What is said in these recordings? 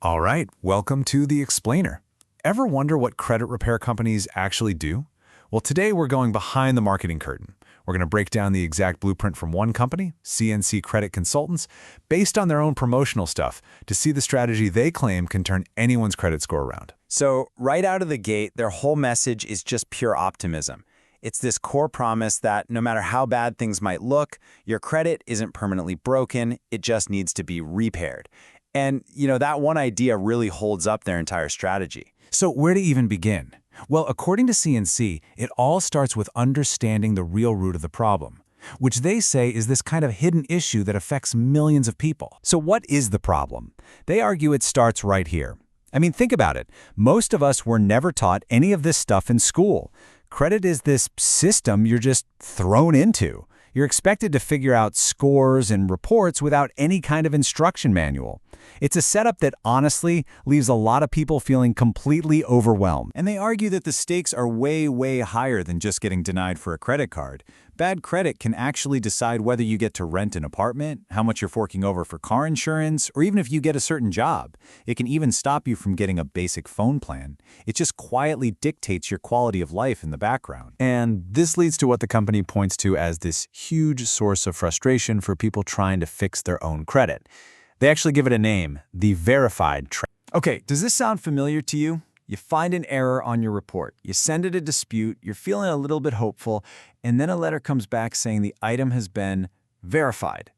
All right, welcome to The Explainer. Ever wonder what credit repair companies actually do? Well, today we're going behind the marketing curtain. We're going to break down the exact blueprint from one company, C&C Credit Consultants, based on their own promotional stuff to see the strategy they claim can turn anyone's credit score around. So right out of the gate, their whole message is just pure optimism. It's this core promise that no matter how bad things might look, your credit isn't permanently broken, it just needs to be repaired. And, that one idea really holds up their entire strategy. So where to even begin? Well, according to C&C, it all starts with understanding the real root of the problem, which they say is this kind of hidden issue that affects millions of people. So what is the problem? They argue it starts right here. I mean, think about it. Most of us were never taught any of this stuff in school. Credit is this system you're just thrown into. You're expected to figure out scores and reports without any kind of instruction manual. It's a setup that honestly leaves a lot of people feeling completely overwhelmed. And they argue that the stakes are way, way higher than just getting denied for a credit card. Bad credit can actually decide whether you get to rent an apartment, how much you're forking over for car insurance, or even if you get a certain job. It can even stop you from getting a basic phone plan. It just quietly dictates your quality of life in the background. And this leads to what the company points to as this huge source of frustration for people trying to fix their own credit. They actually give it a name, the verified trap. Okay, does this sound familiar to you? You find an error on your report, you send it a dispute, you're feeling a little bit hopeful, and then a letter comes back saying the item has been verified.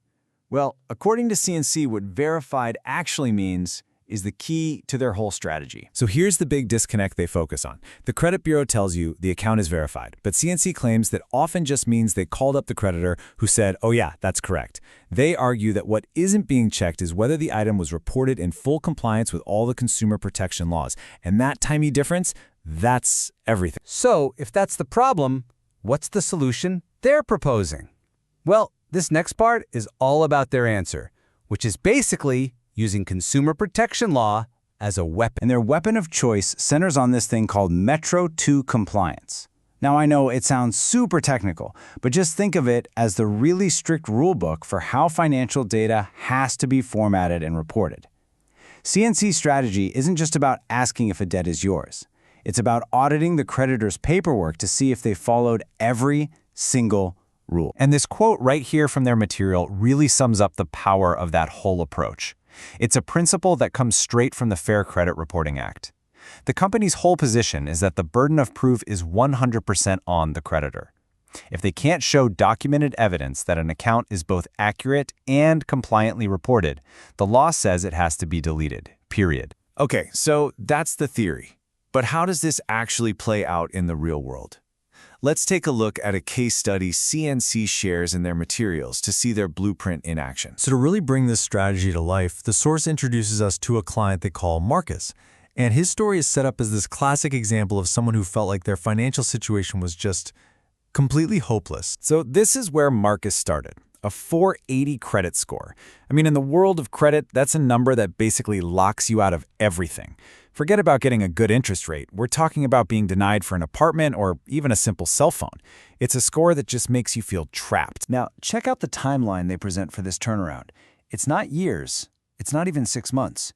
Well, according to C&C, what verified actually means is the key to their whole strategy. So here's the big disconnect they focus on. The credit bureau tells you the account is verified, but C&C claims that often just means they called up the creditor who said, oh yeah, that's correct. They argue that what isn't being checked is whether the item was reported in full compliance with all the consumer protection laws. And that tiny difference, that's everything. So if that's the problem, what's the solution they're proposing? Well, this next part is all about their answer, which is basically using consumer protection law as a weapon. And their weapon of choice centers on this thing called Metro 2 compliance. Now, I know it sounds super technical, but just think of it as the really strict rulebook for how financial data has to be formatted and reported. C&C's strategy isn't just about asking if a debt is yours. It's about auditing the creditor's paperwork to see if they followed every single rule. And this quote right here from their material really sums up the power of that whole approach. It's a principle that comes straight from the Fair Credit Reporting Act. The company's whole position is that the burden of proof is 100% on the creditor. If they can't show documented evidence that an account is both accurate and compliantly reported, the law says it has to be deleted, period. Okay, so that's the theory. But how does this actually play out in the real world? Let's take a look at a case study C&C shares in their materials to see their blueprint in action. So to really bring this strategy to life, the source introduces us to a client they call Marcus. And his story is set up as this classic example of someone who felt like their financial situation was just completely hopeless. So this is where Marcus started, a 480 credit score. I mean, in the world of credit, that's a number that basically locks you out of everything. Forget about getting a good interest rate. We're talking about being denied for an apartment or even a simple cell phone. It's a score that just makes you feel trapped. Now, check out the timeline they present for this turnaround. It's not years. It's not even 6 months.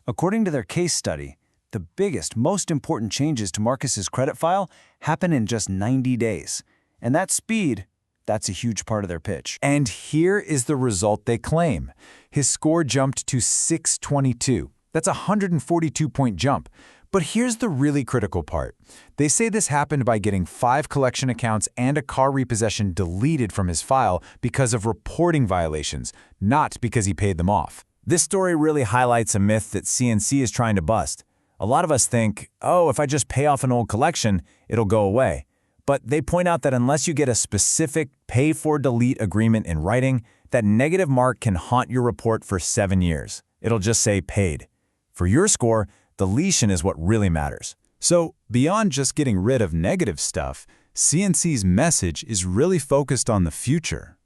According to their case study, the biggest, most important changes to Marcus's credit file happen in just 90 days. And that speed, that's a huge part of their pitch. And here is the result they claim. His score jumped to 622. That's a 142-point jump. But here's the really critical part. They say this happened by getting 5 collection accounts and a car repossession deleted from his file because of reporting violations, not because he paid them off. This story really highlights a myth that C&C is trying to bust. A lot of us think, oh, if I just pay off an old collection, it'll go away. But they point out that unless you get a specific pay-for-delete agreement in writing, that negative mark can haunt your report for 7 years. It'll just say paid. For your score, deletion is what really matters. So beyond just getting rid of negative stuff, C&C's message is really focused on the future.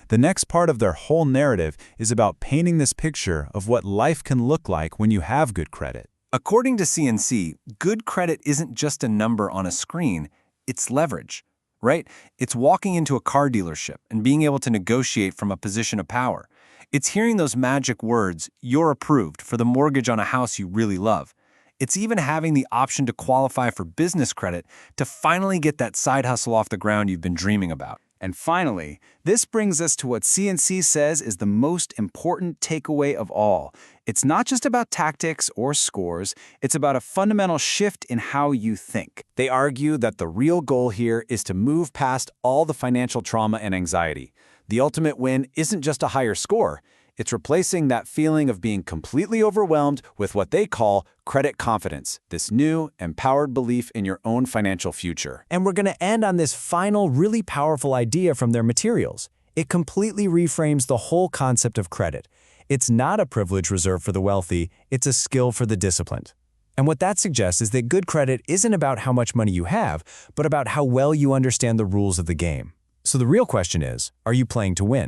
The next part of their whole narrative is about painting this picture of what life can look like when you have good credit. According to C&C, good credit isn't just a number on a screen, it's leverage, right? It's walking into a car dealership and being able to negotiate from a position of power. It's hearing those magic words, "You're approved," for the mortgage on a house you really love. It's even having the option to qualify for business credit to finally get that side hustle off the ground you've been dreaming about. And finally, this brings us to what C&C says is the most important takeaway of all. It's not just about tactics or scores, it's about a fundamental shift in how you think. They argue that the real goal here is to move past all the financial trauma and anxiety. The ultimate win isn't just a higher score. It's replacing that feeling of being completely overwhelmed with what they call credit confidence, this new, empowered belief in your own financial future. And we're going to end on this final, really powerful idea from their materials. It completely reframes the whole concept of credit. It's not a privilege reserved for the wealthy, it's a skill for the disciplined. And what that suggests is that good credit isn't about how much money you have, but about how well you understand the rules of the game. So the real question is, are you playing to win?